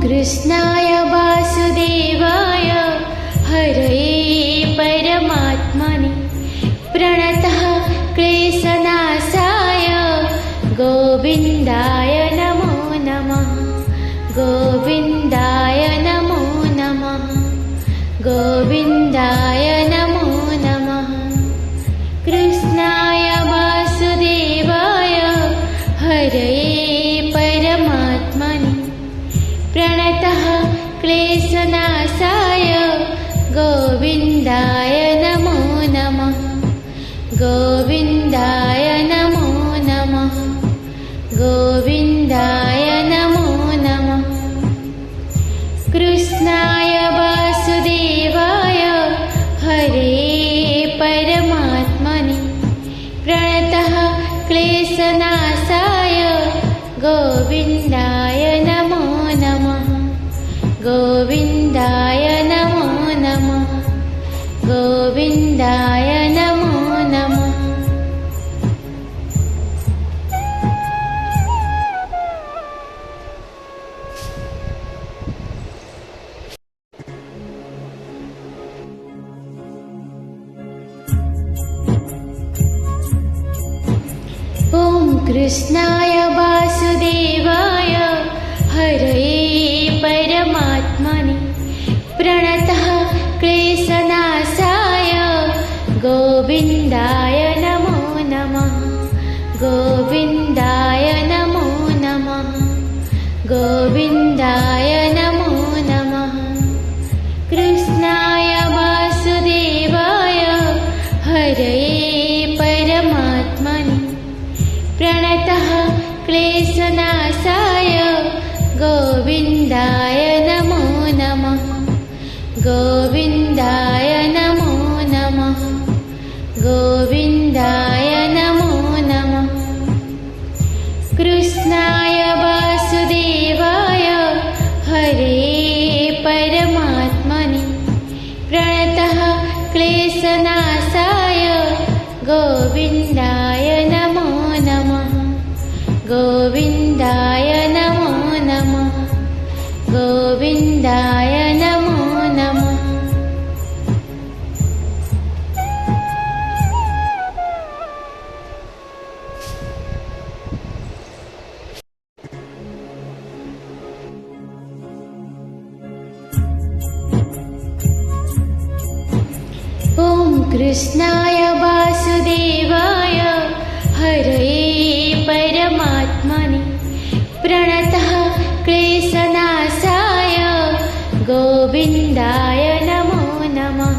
कृष्णाय वासुदेवाय हरये परमात्मने प्रणतः क्लेशनाशाय गोविन्दाय नमो नमः। गोविन्दाय नमो नमः। गोविन्दाय नमो नमः। कृष्णाय वासुदेवाय हरये परमात्मने प्रणतः क्लेशनाशाय गोविन्दाय नमो नमः। गोविन्दाय नमो नमः। गोविन्दाय नमो नमः। कृष्णाय वासुदेवाय हरये परमात्मने प्रणतः क्लेशनाशाय गोविन्दाय नमो नमः। गोविन्दाय नमो नमः। गोविन्दाय नमो नमः। कृष्णाय वासुदेवाय हरये परमात्मने प्रणतः क्लेशनाशाय गोविन्दाय नमो नमः। गोविन्दाय नमो नमः। गोविन्दाय नमो नमः। कृष्णाय वासुदेवाय हरये परमात्मने प्रणतः क्लेशनाशाय गोविन्दाय नमो नमः। गोविन्दाय नमो नमः। गोविन्दाय नमो नमः। कृष्णाय वासुदेवाय हरये परमात्मने प्रणतः क्लेशनाशाय गोविन्दाय नमो नमः। गोविन्दाय नमो नमः। गोविन्दाय नमो नमः। कृष्णाय वासुदेवाय हरये परमात्मने प्रणतः क्लेशनाशाय गोविन्दाय नमो नमः।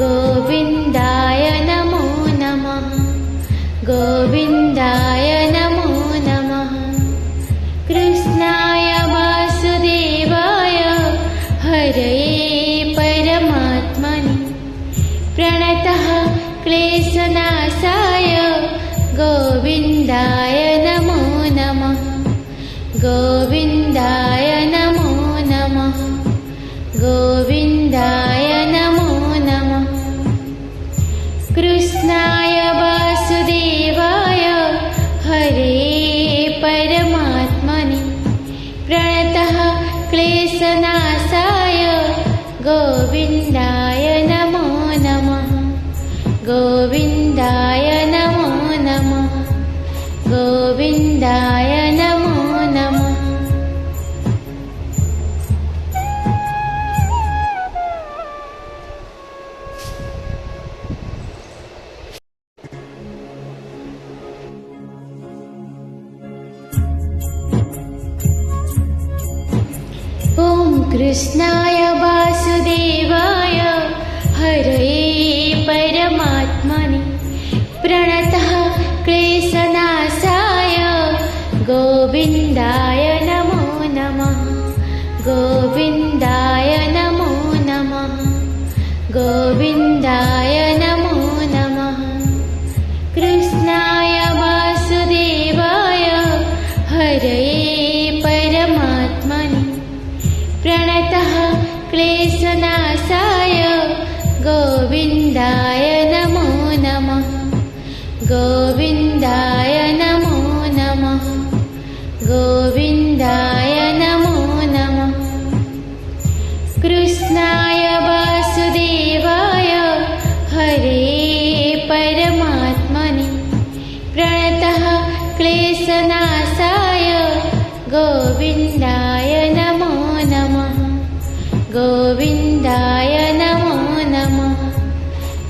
गोविन्दाय नमो नमः। गोविन्दाय नमो नमः। कृष्णाय वासुदेवाय हरये परमात्मने प्रणतः क्लेशनाशाय गोविन्दाय नमो नमः। गोविन्दाय नमो नमः। गोविन्दाय नमो नमः। कृष्णाय वासुदेवाय हरये परमात्मने प्रणतः क्लेशनाशाय गोविन्दाय नमो नमः। गोविन्दाय नमो नमः। गोविन्दाय नमो नमः। कृष्णाय वासुदेवाय हरये परमात्मने प्रणतः क्लेशनाशाय गोविन्दाय नमो नमः। गोविन्दाय नमो नमः। गोविन्दाय नमो नमः। कृष्णाय वासुदेवाय हरये परमात्मने प्रणतः क्लेशनाशाय गोविन्दाय कृष्णाय वासुदेवाय हरे परमात्मने प्रणतः क्लेशनाशाय गोविन्दाय नमो नमः। गोविन्दाय नमो नमः।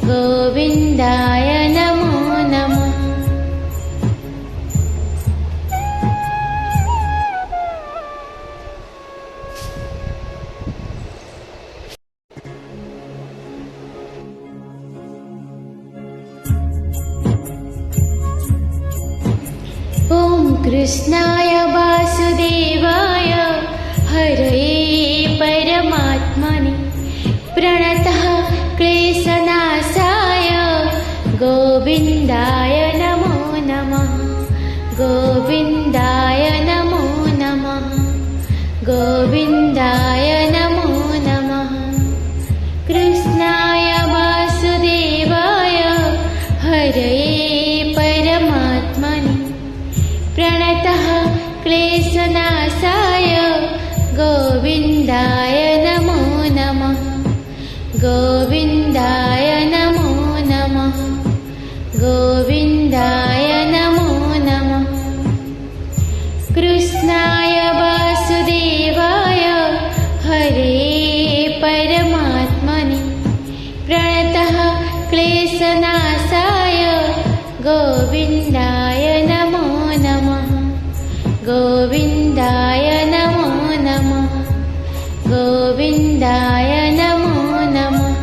गोविन्दाय नमो नमः। ॐ कृष्णाय वासुदेवाय हरे परमात्मने प्रणतः क्लेशनाशाय गोविन्दाय नमो नमः। गोविन्दाय नमो नमः। गोविन्दाय नमो नमः। कृष्णाय वासुदेवाय हरे परमात्मने प्रणतः क्लेशनाशाय गोविन्दाय नमो नमः। गोविन्दाय नमो नमः। गोविन्दाय नमो नमः। कृष्णाय वासुदेवाय हरे परमात्मने प्रणतः क्लेशनाशाय गोविन्दाय नमो नमः। गोविन्दाय नमो नमः। गोविन्दाय नमो नमः।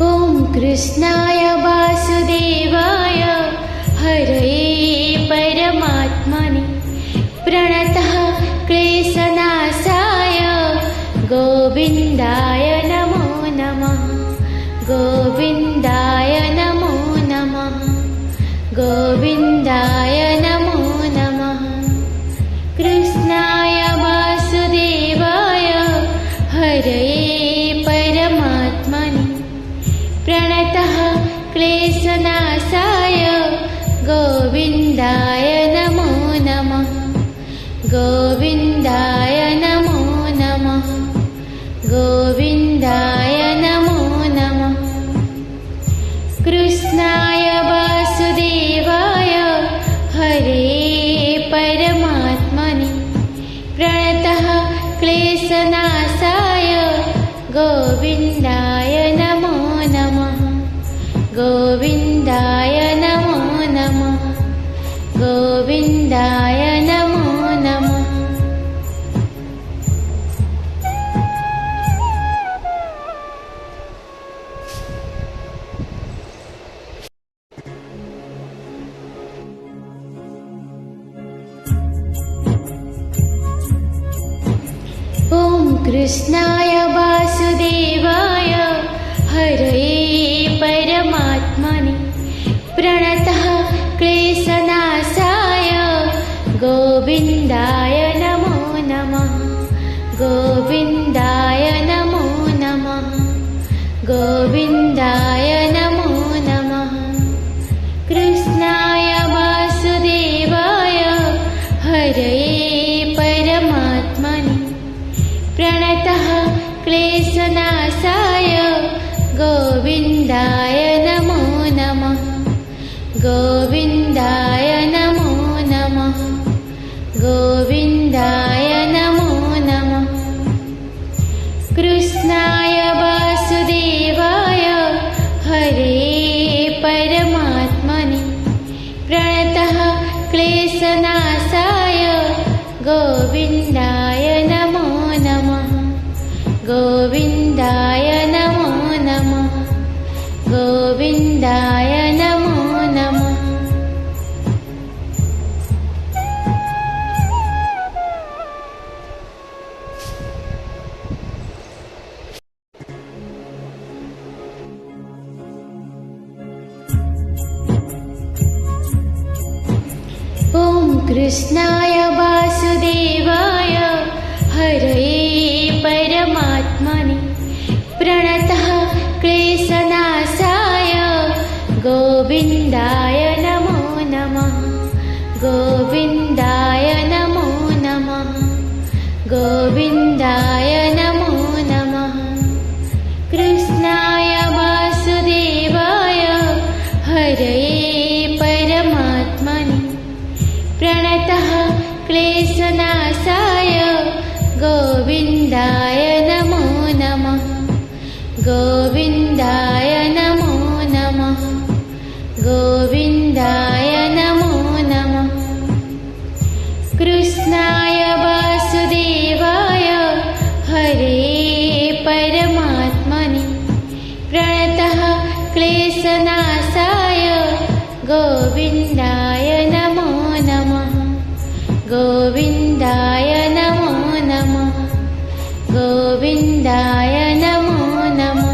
ॐ कृष्णाय वासुदेवाय हरे परमात्मने प्रणतः क्लेशनाशाय गोविन्दाय नमो नमः। गोविन्दाय नमो नमः। गोविन्दाय नमो नमः। कृष्णाय वासुदेवाय हरे परमात्मने प्रणतः क्लेशनाशाय गोविन्दाय नमो नमः। गोविन्दाय नमो नमः। गोविन्दाय नमो नमः। कृष्णाय वासुदेवाय हरे परमात्मने प्रणतः क्लेशनाशाय गोविन्दाय नमो नमः। गोविन्दाय नमो नमः। गोविन्दाय नमो नमः। ॐ कृष्णाय वासुदेवाय हरे परमात्मने प्रणतः क्लेशनाशाय गोविन्दाय नमो नमः। गोविन्दाय नमो नमः। गोविन्दाय नमो नमः। कृष्णाय वासुदेवाय हरे परमात्मने प्रणतः क्लेशनाशाय गोविन्दाय नमो नमः। गोविन्दाय नमो नमः। गोविन्दाय नमो नमः। कृष्णाय वासुदेवाय हरे परमात्मने प्रणतः क्लेशनाशाय गोविन्दाय नमो नमः। गोविन्दाय नमो नमः। गोविन्दाय नमो नमः। ॐ कृष्णाय वासुदेवाय हरे प्रणतः क्लेशनाशाय गोविन्दाय नमो नमः गोविन्दाय नमो नमः गोविन्दाय नमो नमः कृष्णाय वासुदेवाय हरये परमात्मने प्रणतः क्लेशनाशाय गोविन्दाय नमो नमः गोविन्दाय नमो नमः गोविन्दाय नमो नमः कृष्णाय वासुदेवाय हरे परमात्मने प्रणतः क्लेशनाशाय गोविन्दाय नमो नमः गोविन्दाय नमो नमः गोविन्दाय नमो नमः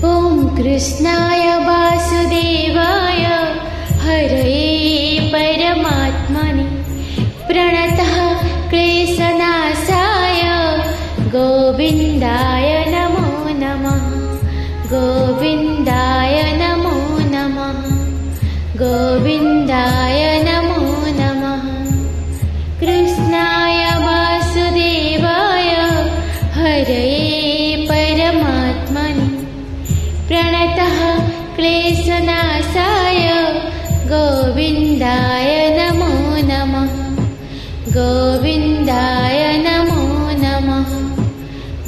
ॐ कृष्णाय वासुदेवाय हरये परमात्मने प्रणतः क्लेशनाशाय गोविन्दाय नमो नमः गोविन्दाय नमो नमः गोविन्दाय नमो नमः कृष्णाय वासुदेवाय हरये परमात्मने प्रणतः क्लेशनाशाय गोविन्दाय नमो नमः गोविन्दाय नमो नमः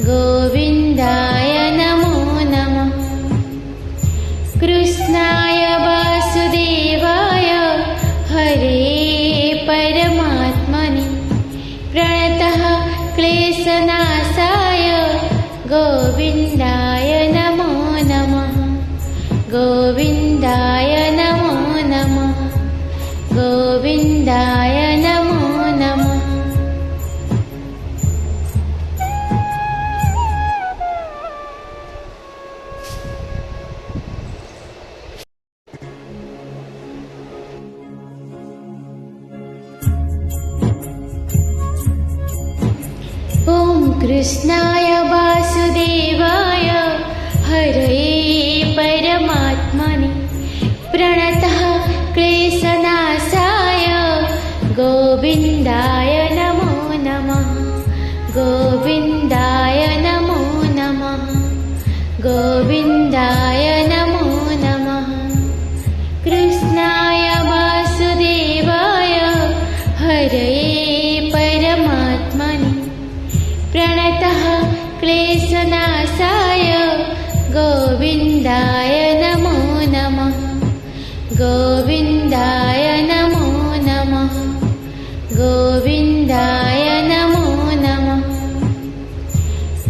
गोविन्दाय नमो नमः कृष्णाय वासुदेवाय हरे परमात्मने प्रणतः क्लेशनाशाय गोविन्दाय नमो नमः गोविन्दाय नमो नमः गोविन्दाय नमो नमः ॐ कृष्णाय वासुदेवाय हरये परमात्मने प्रणतः क्लेशनाशाय गोविन्दाय नमो नमः गोविन्दाय नमो नमः गोविन्दाय नमो नमः कृष्णाय वासुदेवाय हरये परमात्मने प्रणतः क्लेशनाशाय गोविन्दाय नमो नमः गोविन्दाय नमो नमः गोविन्दाय नमो नमः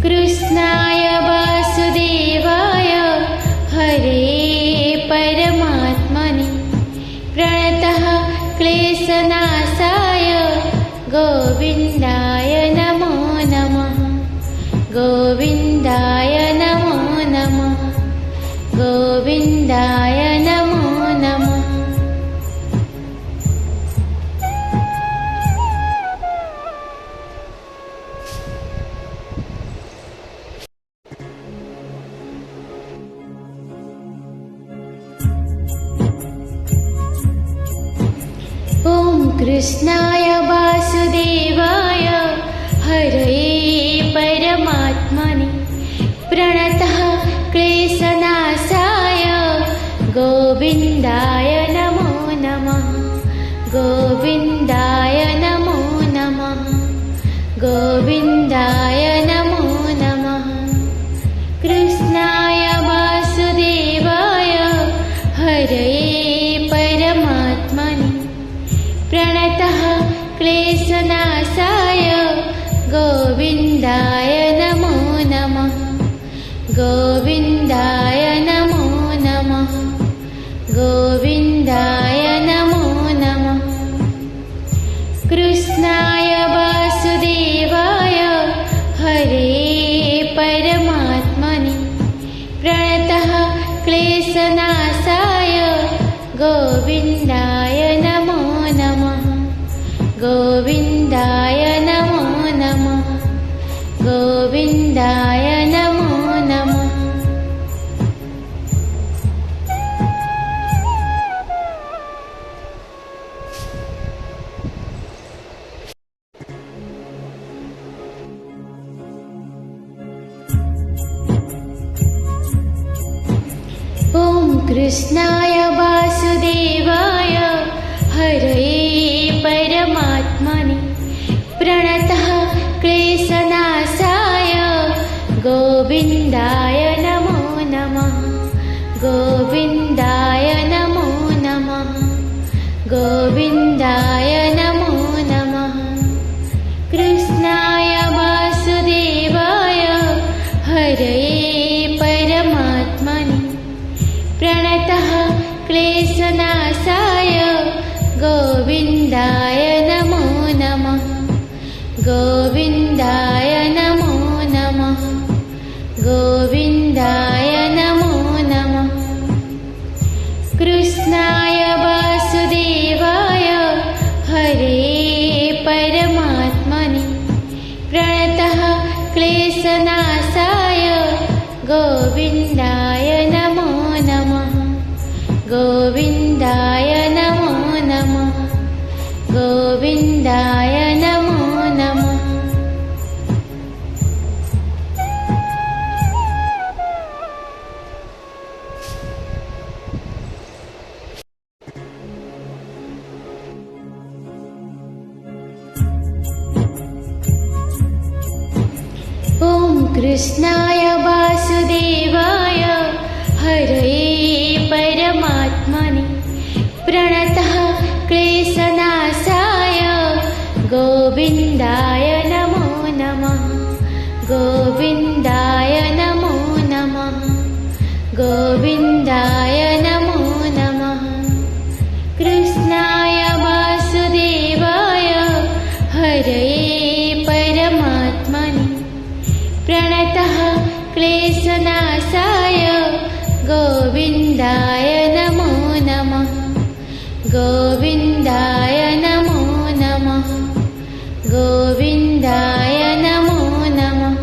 कृष्णाय वासुदेवाय हरे परमात्मने प्रणतः क्लेशनाशाय गोविन्दाय नमो नमः गोविन्दाय नमो नमः गोविन्दाय नमो नमः ॐ कृष्णाय वासुदेवाय हरये परमात्मने प्रणतः क्लेशनाशाय गोविन्दाय नमो नमः गोविन्दाय नमो नमः गोविन्दाय नमो नमः कृष्णाय वासुदेवाय हरये परमात्मने प्रणतः क्लेशनाशाय गोविन्दाय नमो नमः गोविन्दाय नमो नमः गोविन्दाय नमो नमः कृष्णाय वासुदेवाय हरे कृष्णाय वासुदेवाय हरये परमात्मने प्रणतः क्लेशनाशाय गोविन्दाय नमो नमः गोविन्दाय नमो नमः गोविन्दाय नमो नमः कृष्णाय वासुदेवाय हरये परमात्मने प्रणतः क्लेशनाशाय गोविन्दाय नमो नमः गोविन्दाय नमो नमः गोविन्दाय नमो नमः कृष्णाय वासुदेवाय हरये परमात्मने प्रणतः क्लेशनाशाय गोविन्दाय नमो नमः गोविन्दाय नमो नमः गोविन्दाय नमो नमः ॐ कृष्णाय वासुदेवाय हरये परमात्मने प्रणतः क्लेशनाशाय गोविन्दाय नमो नमः गोविन्दाय नमो नमः गोविन्दाय नमो नमः कृष्णाय वासुदेवाय हरये परमात्मने प्रणतः क्लेशनाशाय गोविन्दाय नमो नमः गोविन्दाय नमो नमः गोविन्दाय नमो नमः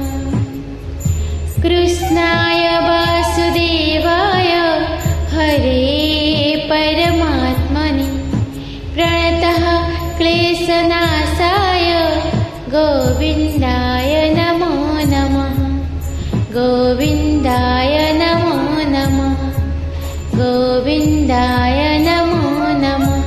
कृष्णाय वासुदेवाय हरये परमात्मने प्रणतः क्लेशनाशाय गोविन्दाय नमो नमः गोविन्दाय नमो नमः गोविन्दाय नमो नमः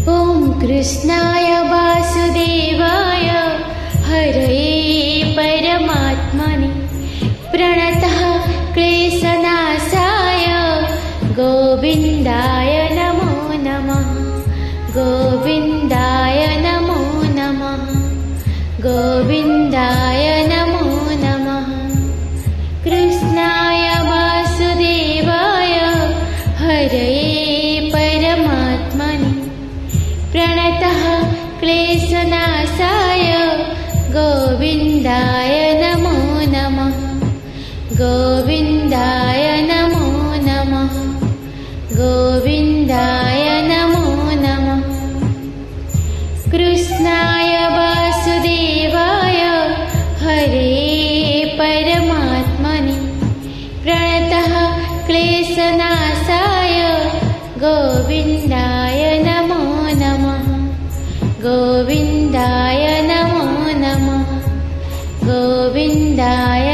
ॐ कृष्णाय वासुदेवाय हरये परमात्मने प्रणतः क्लेशनाशाय गोविन्दाय नमो नमः गोविन्दाय नमो नमः गोविन्दाय नमो नमः कृष्णाय वासुदेवाय हरये परमात्मने प्रणतः क्लेशनाशाय गोविन्दाय नमो नमः गोविन्दाय नमो नमः गोविन्दाय नमो नमः कृष्णाय वासुदेवाय हरये परमात्मने प्रणतः क्लेशनाशाय गोविन्दाय नमो नमः गोविन्दाय नमो नमः गोविन्दाय